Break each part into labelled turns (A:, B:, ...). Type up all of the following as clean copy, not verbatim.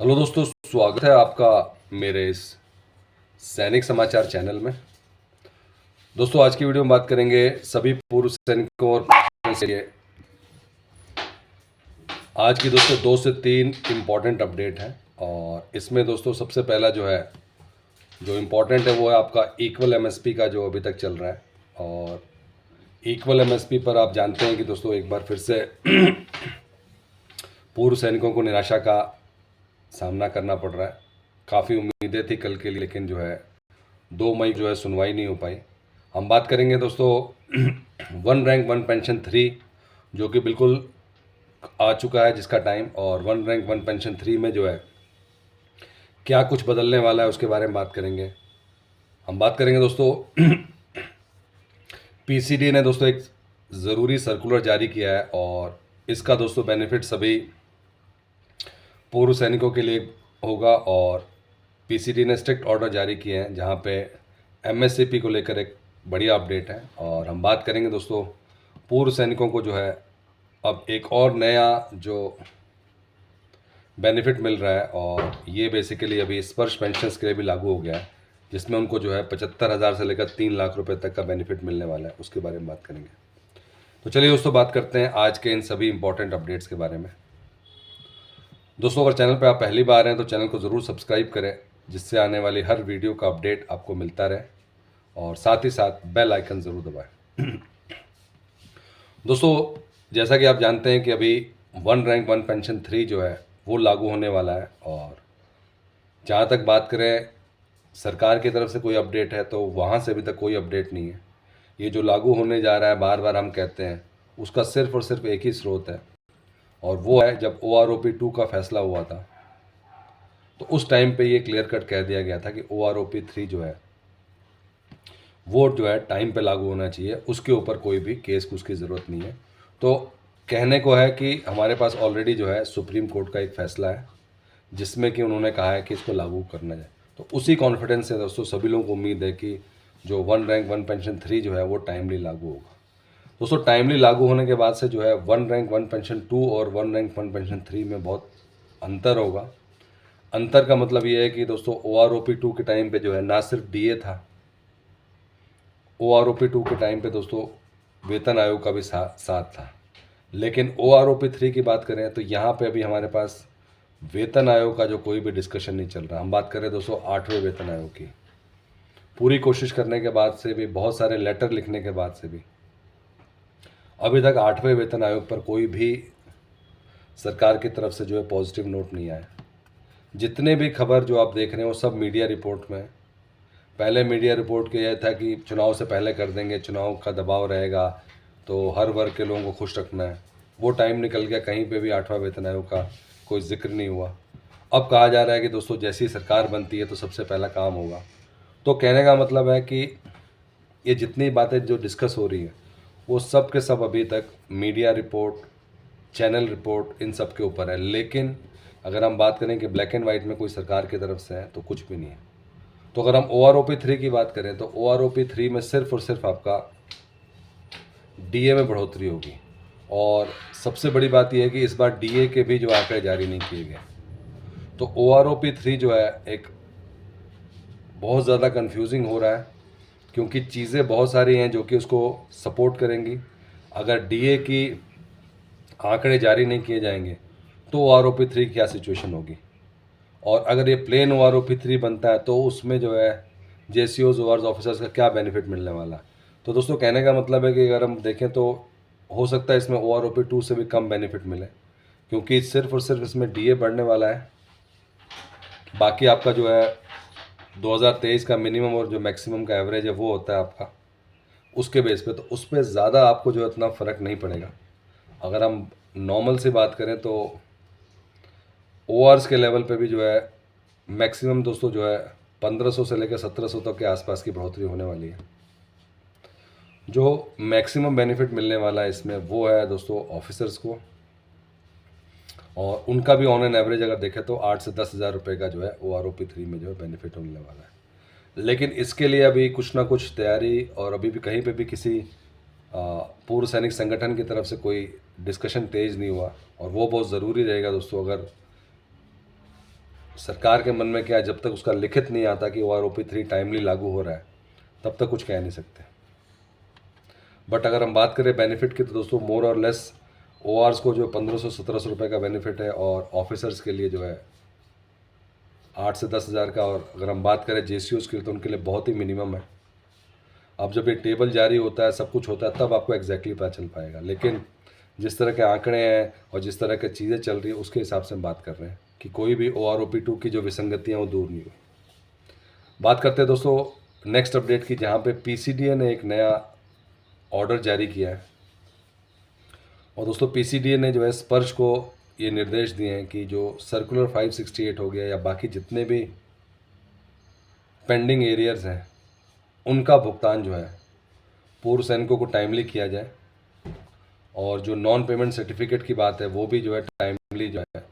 A: Hello दोस्तों, स्वागत है आपका मेरे इस सैनिक समाचार चैनल में। दोस्तों, आज की वीडियो में बात करेंगे सभी पूर्व सैनिकों और के लिए। आज की दोस्तों 2 से 3 इम्पॉर्टेंट अपडेट हैं और इसमें दोस्तों सबसे पहला जो इम्पोर्टेंट है वो है आपका इक्वल एमएसपी का जो अभी तक चल रहा है। और इक्वल एमएसपी पर आप जानते हैं कि दोस्तों एक बार फिर से पूर्व सैनिकों को निराशा का सामना करना पड़ रहा है। काफ़ी उम्मीदें थी कल के लिए, लेकिन 2 मई सुनवाई नहीं हो पाई। हम बात करेंगे दोस्तों वन रैंक वन पेंशन 3 जो कि बिल्कुल आ चुका है जिसका टाइम, और वन रैंक वन पेंशन 3 में क्या कुछ बदलने वाला है उसके बारे में बात करेंगे। हम बात करेंगे दोस्तों पीसीडी ने दोस्तों एक ज़रूरी सर्कुलर जारी किया है और इसका दोस्तों बेनिफिट सभी पूर्व सैनिकों के लिए होगा। और पीसीडी ने स्ट्रिक्ट ऑर्डर जारी किए हैं जहां पे एमएससीपी को लेकर एक बढ़िया अपडेट है। और हम बात करेंगे दोस्तों पूर्व सैनिकों को अब एक और नया जो बेनिफिट मिल रहा है, और ये बेसिकली अभी स्पर्श पेंशन्स के लिए भी लागू हो गया है, जिसमें उनको 75,000 से लेकर 3 लाख रुपए तक का बेनिफिट मिलने वाला है। उसके बारे में बात करेंगे। तो चलिए दोस्तों बात करते हैं आज के इन सभी इंपॉर्टेंट अपडेट्स के बारे में। दोस्तों, अगर चैनल पर आप पहली बार हैं तो चैनल को ज़रूर सब्सक्राइब करें, जिससे आने वाली हर वीडियो का अपडेट आपको मिलता रहे, और साथ ही साथ बेल आइकन ज़रूर दबाएं। दोस्तों, जैसा कि आप जानते हैं कि अभी वन रैंक वन पेंशन 3 वो लागू होने वाला है। और जहाँ तक बात करें सरकार की तरफ से कोई अपडेट है तो वहाँ से अभी तक कोई अपडेट नहीं है। ये जो लागू होने जा रहा है, बार बार हम कहते हैं, उसका सिर्फ और सिर्फ एक ही स्रोत है, और वो है जब OROP 2 का फैसला हुआ था तो उस टाइम पे ये क्लियर कट कह दिया गया था कि OROP 3 वो टाइम पे लागू होना चाहिए, उसके ऊपर कोई भी केस उसकी ज़रूरत नहीं है। तो कहने को है कि हमारे पास ऑलरेडी सुप्रीम कोर्ट का एक फ़ैसला है जिसमें कि उन्होंने कहा है कि इसको लागू करना जाए। तो उसी कॉन्फिडेंस से दोस्तों सभी लोगों को उम्मीद है कि जो वन रैंक वन पेंशन 3 वो टाइमली लागू होगा। दोस्तों, टाइमली लागू होने के बाद से वन रैंक वन पेंशन 2 और वन रैंक वन पेंशन 3 में बहुत अंतर होगा। अंतर का मतलब ये है कि दोस्तों OROP 2 के टाइम पे ना सिर्फ डीए था, OROP 2 के टाइम पे दोस्तों वेतन आयोग का भी साथ था। लेकिन OROP 3 की बात करें तो यहाँ पे अभी हमारे पास वेतन आयोग का जो कोई भी डिस्कशन नहीं चल रहा। हम बात करें दोस्तों 8वें वेतन आयोग की। पूरी कोशिश करने के बाद से भी, बहुत सारे लेटर लिखने के बाद से भी अभी तक 8वें वेतन आयोग पर कोई भी सरकार की तरफ से पॉजिटिव नोट नहीं आया। जितने भी खबर जो आप देख रहे हैं वो सब मीडिया रिपोर्ट में। पहले मीडिया रिपोर्ट के यह था कि चुनाव से पहले कर देंगे, चुनाव का दबाव रहेगा तो हर वर्ग के लोगों को खुश रखना है। वो टाइम निकल गया, कहीं पे भी 8वां वेतन आयोग का कोई जिक्र नहीं हुआ। अब कहा जा रहा है कि दोस्तों जैसी सरकार बनती है तो सबसे पहला काम होगा। तो कहने का मतलब है कि ये जितनी बातें जो डिस्कस हो रही हैं वो सब के सब अभी तक मीडिया रिपोर्ट, चैनल रिपोर्ट, इन सब के ऊपर है। लेकिन अगर हम बात करें कि ब्लैक एंड वाइट में कोई सरकार की तरफ से है तो कुछ भी नहीं है। तो अगर हम OROP 3 की बात करें तो OROP 3 में सिर्फ और सिर्फ आपका डीए में बढ़ोतरी होगी। और सबसे बड़ी बात यह है कि इस बार डीए के भी जो आंकड़े जारी नहीं किए गए। तो OROP 3 एक बहुत ज़्यादा कंफ्यूजिंग हो रहा है, क्योंकि चीज़ें बहुत सारी हैं जो कि उसको सपोर्ट करेंगी। अगर डीए की आंकड़े जारी नहीं किए जाएंगे तो OROP 3 की क्या सिचुएशन होगी। और अगर ये प्लेन OROP 3 बनता है तो उसमें JCOs ORs ऑफिसर्स का क्या बेनिफिट मिलने वाला है। तो दोस्तों कहने का मतलब है कि अगर हम देखें तो हो सकता है इसमें OROP 2 से भी कम बेनिफिट मिले, क्योंकि सिर्फ और सिर्फ इसमें डीए बढ़ने वाला है। बाकी आपका 2023 का मिनिमम और जो मैक्सिमम का एवरेज है वो होता है आपका उसके बेस पे। तो उस पर ज़्यादा आपको इतना फ़र्क नहीं पड़ेगा। अगर हम नॉर्मल से बात करें तो ORs के लेवल पे भी मैक्सिमम दोस्तों 1500 से लेकर 1700 तक के आसपास की बढ़ोतरी होने वाली है। जो मैक्सिमम बेनिफिट मिलने वाला है इसमें वो है दोस्तों ऑफिसर्स को, और उनका भी ऑन एन एवरेज अगर देखें तो 8 से 10 हज़ार रुपये का OROP 3 में बेनिफिट होने वाला है। लेकिन इसके लिए अभी कुछ ना कुछ तैयारी, और अभी भी कहीं पे भी किसी पूर्व सैनिक संगठन की तरफ से कोई डिस्कशन तेज नहीं हुआ, और वो बहुत ज़रूरी रहेगा दोस्तों। अगर सरकार के मन में क्या है, जब तक उसका लिखित नहीं आता कि OROP3 टाइमली लागू हो रहा है तब तक कुछ कह नहीं सकते। बट अगर हम बात करें बेनिफिट की तो दोस्तों मोर और लेस ORs को जो 1500-1700 रुपये का बेनिफिट है, और ऑफिसर्स के लिए जो है 8 से 10 हज़ार का, और अगर हम बात करें JCOs की तो उनके लिए बहुत ही मिनिमम है। अब जब ये टेबल जारी होता है, सब कुछ होता है, तब आपको एग्जैक्टली पता चल पाएगा। लेकिन जिस तरह के आंकड़े हैं और जिस तरह की चीज़ें चल रही है उसके हिसाब से हम बात कर रहे हैं कि कोई भी OROP2 की जो विसंगतियाँ वो दूर नहीं हुई। बात करते हैं दोस्तों नेक्स्ट अपडेट की, जहाँ पे PCDA ने एक नया ऑर्डर जारी किया है। और दोस्तों PCDA ने जो है स्पर्श को ये निर्देश दिए हैं कि जो सर्कुलर 568 हो गया या बाकी जितने भी पेंडिंग एरियर्स हैं उनका भुगतान जो है पूर्व सैनिकों को टाइमली किया जाए, और जो नॉन पेमेंट सर्टिफिकेट की बात है वो भी जो है टाइमली जो है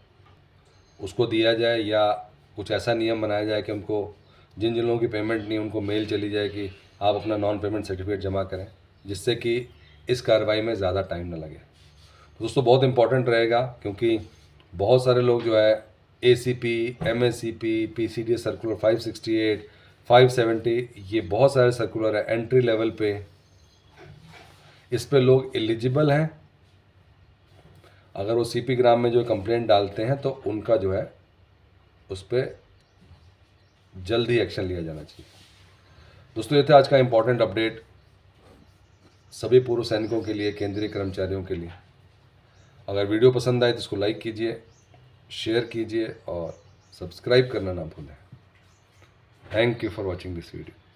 A: उसको दिया जाए, या कुछ ऐसा नियम बनाया जाए कि उनको जिन जिन लोगों की पेमेंट नहीं उनको मेल चली जाए कि आप अपना नॉन पेमेंट सर्टिफिकेट जमा करें, जिससे कि इस कार्रवाई में ज़्यादा टाइम न लगे। दोस्तों बहुत इंपॉर्टेंट रहेगा, क्योंकि बहुत सारे लोग जो है ACP, MACP, PCDA सर्कुलर 568, 570, ये बहुत सारे सर्कुलर है एंट्री लेवल पे, इस पे लोग एलिजिबल हैं। अगर वो CP ग्राम में जो कंप्लेंट डालते हैं तो उनका जो है उस पर जल्द ही एक्शन लिया जाना चाहिए। दोस्तों ये था आज का इम्पोर्टेंट अपडेट सभी पूर्व सैनिकों के लिए, केंद्रीय कर्मचारियों के लिए। अगर वीडियो पसंद आए तो इसको लाइक कीजिए, शेयर कीजिए और सब्सक्राइब करना ना भूलें। Thank you for watching this video.